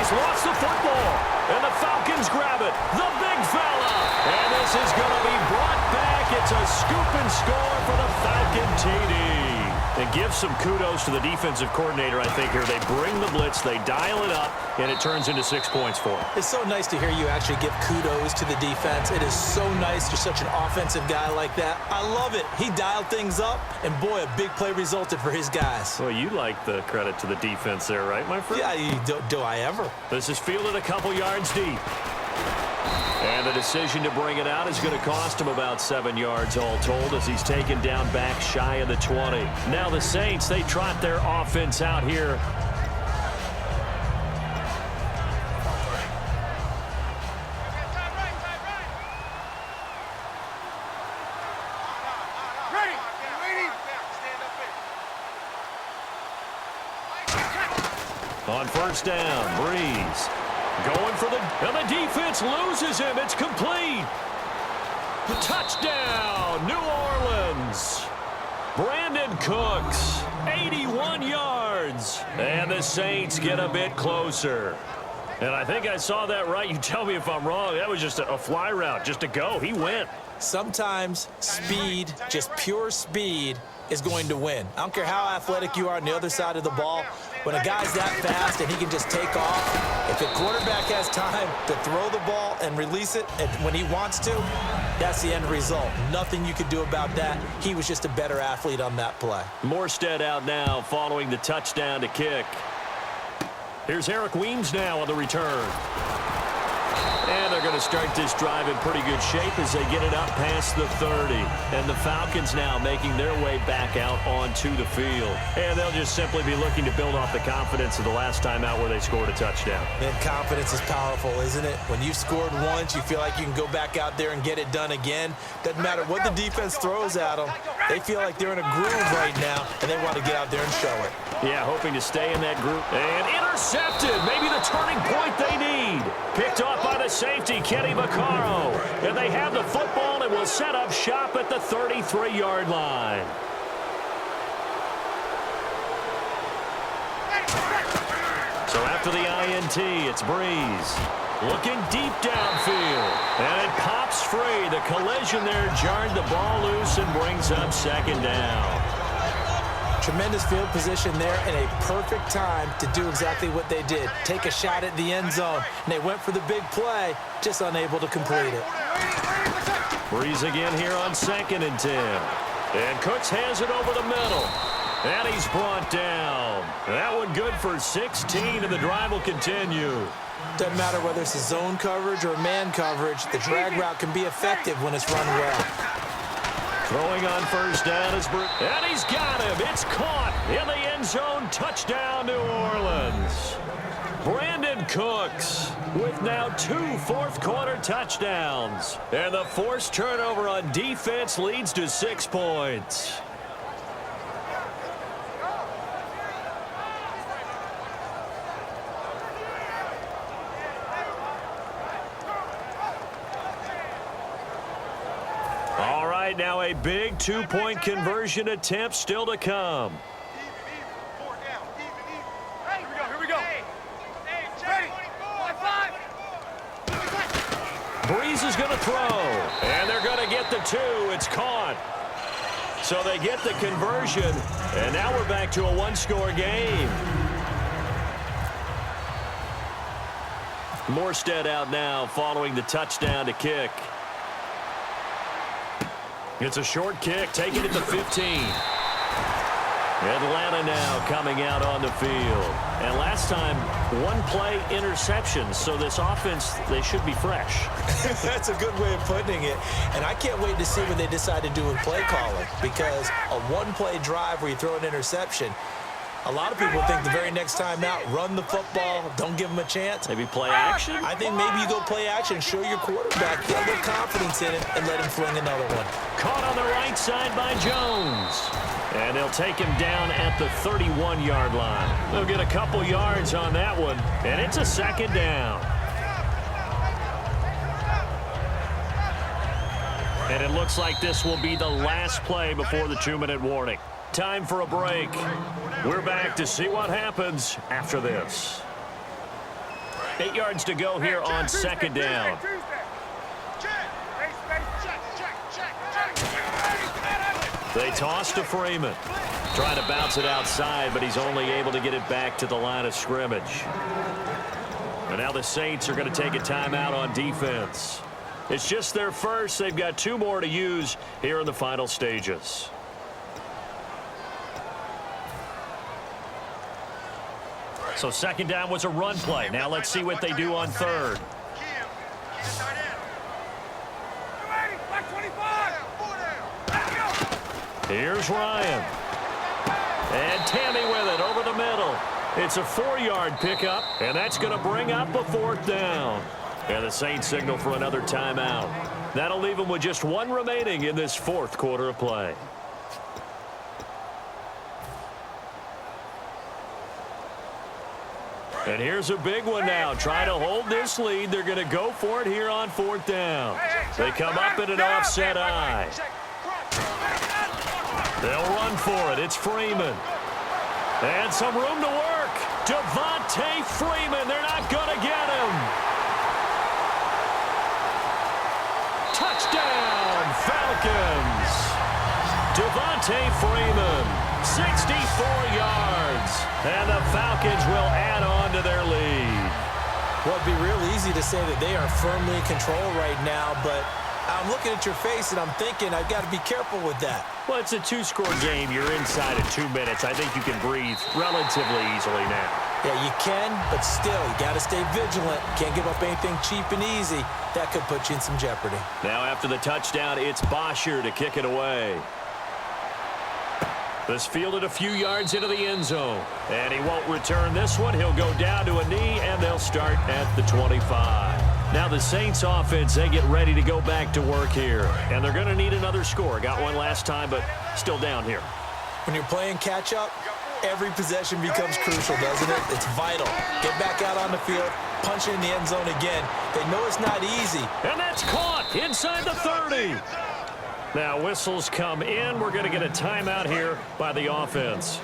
has lost the football. And the Falcons grab it. The big fella. And this is going to be brought back. It's a scoop and score for the Falcon TD. And give some kudos to the defensive coordinator, I think, here. They bring the blitz, they dial it up, and it turns into 6 points for them. It's so nice to hear you actually give kudos to the defense. It is so nice you're such an offensive guy like that. I love it. He dialed things up, and boy, a big play resulted for his guys. Well, you like the credit to the defense there, right, my friend? Yeah, do I ever? This is fielded a couple yards deep. And the decision to bring it out is going to cost him about 7 yards all told as he's taken down back shy of the 20. Now the Saints, they trot their offense out here. On first down, Breeze. Going for and the defense loses him. It's complete. Touchdown, New Orleans. Brandon Cooks, 81 yards. And the Saints get a bit closer. And I think I saw that right. You tell me if I'm wrong. That was just a fly route, just to go. He went. Sometimes speed, just pure speed, is going to win. I don't care how athletic you are on the other side of the ball. When a guy's that fast and he can just take off, if the quarterback has time to throw the ball and release it when he wants to, that's the end result. Nothing you could do about that. He was just a better athlete on that play. Morstead out now following the touchdown to kick. Here's Eric Weems now on the return. And they're going to start this drive in pretty good shape as they get it up past the 30. And the Falcons now making their way back out onto the field. And they'll just simply be looking to build off the confidence of the last time out where they scored a touchdown. And confidence is powerful, isn't it? When you've scored once, you feel like you can go back out there and get it done again. Doesn't matter what the defense throws at them. They feel like they're in a groove right now, and they want to get out there and show it. Yeah, hoping to stay in that group. And intercepted. Maybe the turning point they need. Picked off by the safety, Kenny Vaccaro. And they have the football and will set up shop at the 33-yard line. So after the INT, it's Breeze. Looking deep downfield. And it pops free. The collision there jarred the ball loose and brings up second down. Tremendous field position there and a perfect time to do exactly what they did. Take a shot at the end zone. And they went for the big play, just unable to complete it. Breeze again here on 2nd and 10. And Cooks has it over the middle. And he's brought down. That one good for 16, and the drive will continue. Doesn't matter whether it's a zone coverage or man coverage, the drag route can be effective when it's run well. Throwing on first down is Bruce. And he's got him. It's caught in the end zone. Touchdown, New Orleans. Brandon Cooks with now 2 fourth-quarter touchdowns. And the forced turnover on defense leads to 6 points. Now a big 2-point conversion attempt still to come. Here we go. Breeze is going to throw, and they're going to get the 2. It's caught. So they get the conversion, and now we're back to a 1-score game. Morstead out now following the touchdown to kick. It's a short kick, taking it to 15. Atlanta now coming out on the field. And last time, 1-play interceptions. So this offense, they should be fresh. That's a good way of putting it. And I can't wait to see what they decide to do with play calling. Because a 1-play drive where you throw an interception, a lot of people think the very next time out, run the football, don't give them a chance. Maybe play action? I think maybe you go play action, show your quarterback, get a little confidence in it, and let him fling another one. Caught on the right side by Jones. And they'll take him down at the 31-yard line. They'll get a couple yards on that one, and it's a 2nd down. And it looks like this will be the last play before the 2-minute warning. Time for a break. We're back to see what happens after this. 8 yards to go here on second down. They toss to Freeman. Trying to bounce it outside, but he's only able to get it back to the line of scrimmage. And now the Saints are going to take a timeout on defense. It's just their first. They've got 2 more to use here in the final stages. So second down was a run play. Now let's see what they do on third. Here's Ryan. And Tammy with it over the middle. It's a 4-yard pickup, and that's going to bring up a 4th down. And the Saints signal for another timeout. That'll leave them with just 1 remaining in this 4th quarter of play. And here's a big one now. Trying to hold this lead. They're going to go for it here on 4th down. They come up in an offset eye. They'll run for it. It's Freeman. And some room to work. Devontae Freeman. They're not going to get him. Touchdown, Falcons. Devontae Freeman. 64 yards. And the Falcons will add on to their lead. Well, it'd be real easy to say that they are firmly in control right now, but I'm looking at your face and I'm thinking I've got to be careful with that. Well, it's a 2-score game. You're inside of 2 minutes. I think you can breathe relatively easily now. Yeah, you can, but still, you got to stay vigilant. Can't give up anything cheap and easy. That could put you in some jeopardy. Now after the touchdown, it's Bosher to kick it away. This fielded a few yards into the end zone. And he won't return this one. He'll go down to a knee, and they'll start at the 25. Now the Saints offense, they get ready to go back to work here. And they're going to need another score. Got one last time, but still down here. When you're playing catch-up, every possession becomes crucial, doesn't it? It's vital. Get back out on the field, punch it in the end zone again. They know it's not easy. And that's caught inside the 30. Now whistles come in. We're going to get a timeout here by the offense.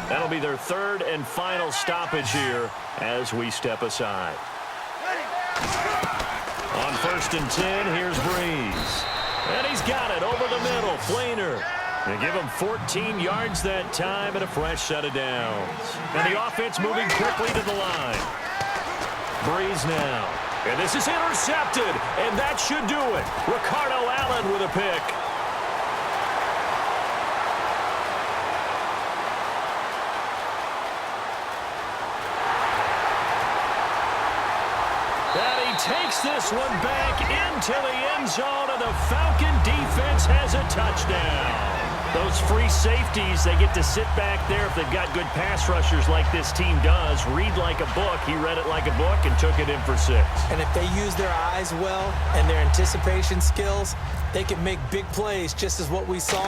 That'll be their 3rd and final stoppage here as we step aside. On 1st and 10, here's Breeze. And he's got it over the middle. Flainer. They give him 14 yards that time and a fresh set of downs. And the offense moving quickly to the line. Breeze now. And this is intercepted. And that should do it. Ricardo Allen with a pick. Takes this one back into the end zone, and the Falcon defense has a touchdown. Those free safeties, they get to sit back there if they've got good pass rushers like this team does. Read like a book. He read it like a book and took it in for 6. And if they use their eyes well and their anticipation skills, they can make big plays, just as what we saw,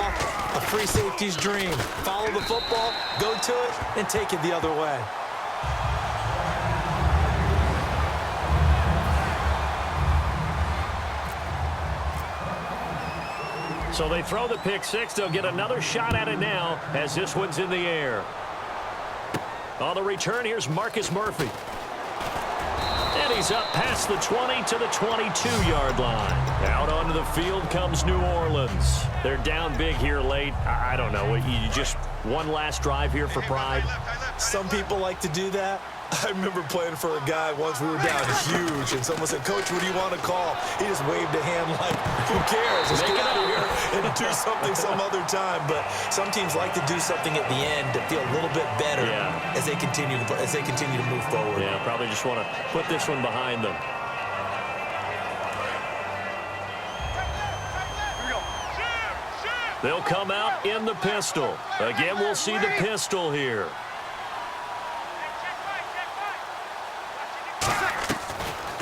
a free safety's dream. Follow the football, go to it, and take it the other way. So they throw the pick 6. They'll get another shot at it now as this one's in the air. On the return, here's Marcus Murphy. And he's up past the 20 to the 22-yard line. Out onto the field comes New Orleans. They're down big here late. I don't know. You just one last drive here for pride? Some people like to do that. I remember playing for a guy once. We were down huge, and someone said, "Coach, what do you want to call?" He just waved a hand like, who cares? Let's get out of here and do something some other time. But some teams like to do something at the end to feel a little bit better as they continue to move forward. Yeah, probably just want to put this one behind them. They'll come out in the pistol. Again, we'll see the pistol here.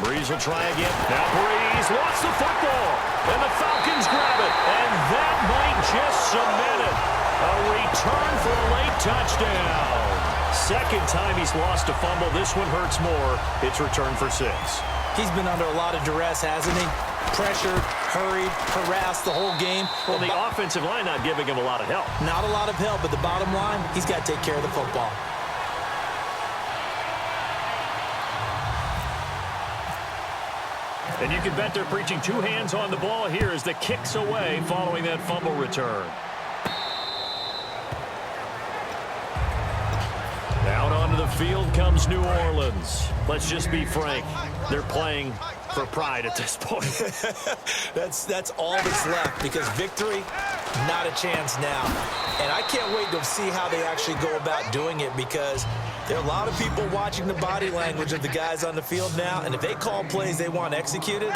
Breeze will try again. Now Breeze lost the football. And the Falcons grab it. And that might just cement it. A return for a late touchdown. Second time he's lost a fumble. This one hurts more. It's returned for 6. He's been under a lot of duress, hasn't he? Pressured, hurried, harassed the whole game. Well, the offensive line not giving him a lot of help. Not a lot of help, but the bottom line, he's got to take care of the football. And you can bet they're preaching two hands on the ball here as the kick's away following that fumble return. Out onto the field comes New Orleans. Let's just be frank. They're playing for pride at this point. That's all that's left, because victory, not a chance now. And I can't wait to see how they actually go about doing it, because there are a lot of people watching the body language of the guys on the field now, and if they call plays they want executed,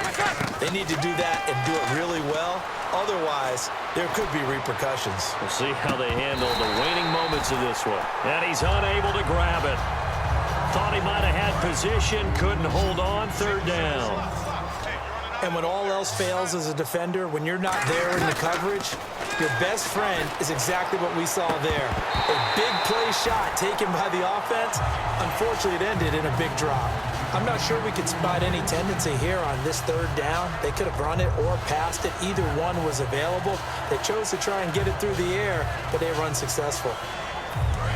they need to do that and do it really well. Otherwise, there could be repercussions. We'll see how they handle the waning moments of this one. And he's unable to grab it. Thought he might have had position, couldn't hold on, third down. And when all else fails as a defender, when you're not there in the coverage, your best friend is exactly what we saw there. A big play shot taken by the offense. Unfortunately, it ended in a big drop. I'm not sure we could spot any tendency here on this third down. They could have run it or passed it. Either one was available. They chose to try and get it through the air, but they were unsuccessful.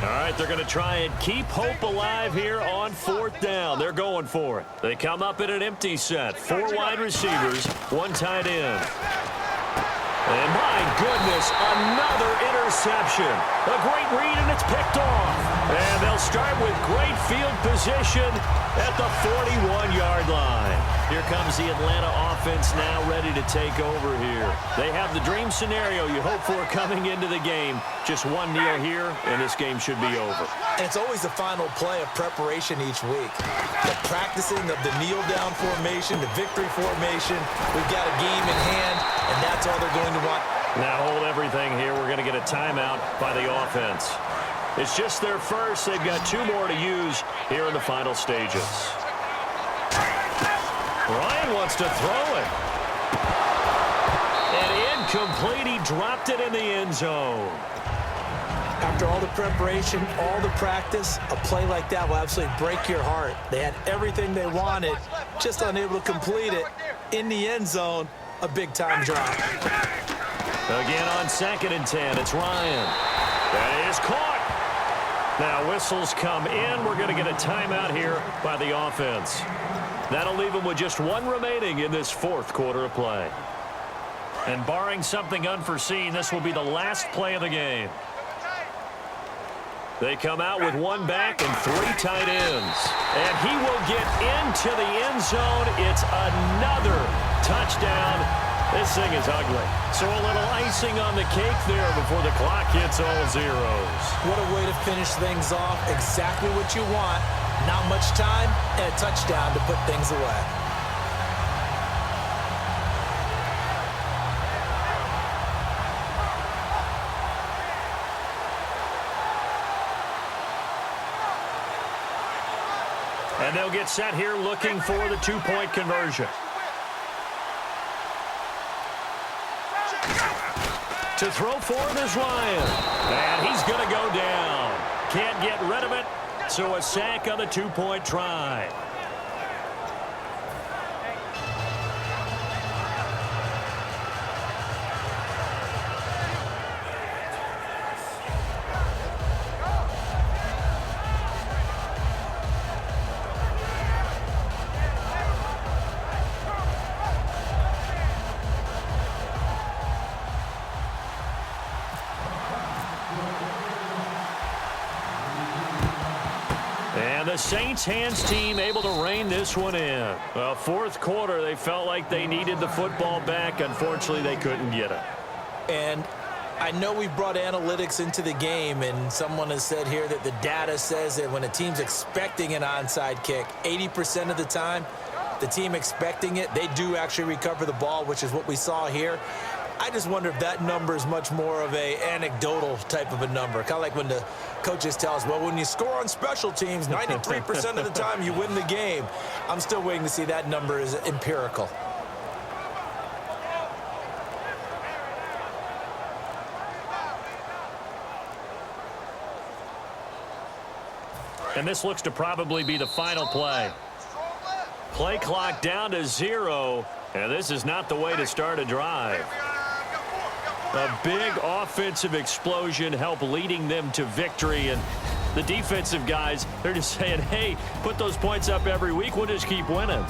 All right, they're going to try and keep hope alive here on fourth down. They're going for it. They come up in an empty set. 4 wide receivers, 1 tight end. And my goodness, another interception. A great read, and it's picked off. And they'll start with great field position at the 41-yard line. Here comes the Atlanta offense now ready to take over here. They have the dream scenario you hope for coming into the game. Just one kneel here, and this game should be over. And it's always the final play of preparation each week. The practicing of the kneel-down formation, the victory formation. We've got a game in hand, and that's all they're going to want. Now hold everything here. We're going to get a timeout by the offense. It's just their first. They've got 2 more to use here in the final stages. Ryan wants to throw it. And incomplete. He dropped it in the end zone. After all the preparation, all the practice, a play like that will absolutely break your heart. They had everything they wanted, just unable to complete it. In the end zone, a big-time drop. Again on 2nd and 10, it's Ryan. That is caught. Now whistles come in. We're going to get a timeout here by the offense. That'll leave them with just 1 remaining in this 4th quarter of play. And barring something unforeseen, this will be the last play of the game. They come out with 1 back and 3 tight ends. And he will get into the end zone. It's another touchdown. This thing is ugly. So a little icing on the cake there before the clock hits all zeros. What a way to finish things off. Exactly what you want. Not much time and a touchdown to put things away. And they'll get set here looking for the 2-point conversion. To throw for him is Ryan. And he's going to go down. Can't get rid of it, so a sack on the 2-point try. And the Saints hands team able to rein this one in. Well, 4th quarter, they felt like they needed the football back. Unfortunately, they couldn't get it. And I know we brought analytics into the game, and someone has said here that the data says that when a team's expecting an onside kick, 80% of the time, the team expecting it, they do actually recover the ball, which is what we saw here. I just wonder if that number is much more of a anecdotal type of a number. Kind of like when the coaches tell us, well, when you score on special teams, 93% of the time you win the game. I'm still waiting to see that number is empirical. And this looks to probably be the final play. Play clock down to 0, and this is not the way to start a drive. A big offensive explosion helped leading them to victory, and the defensive guys, they're just saying, hey, put those points up every week, we'll just keep winning.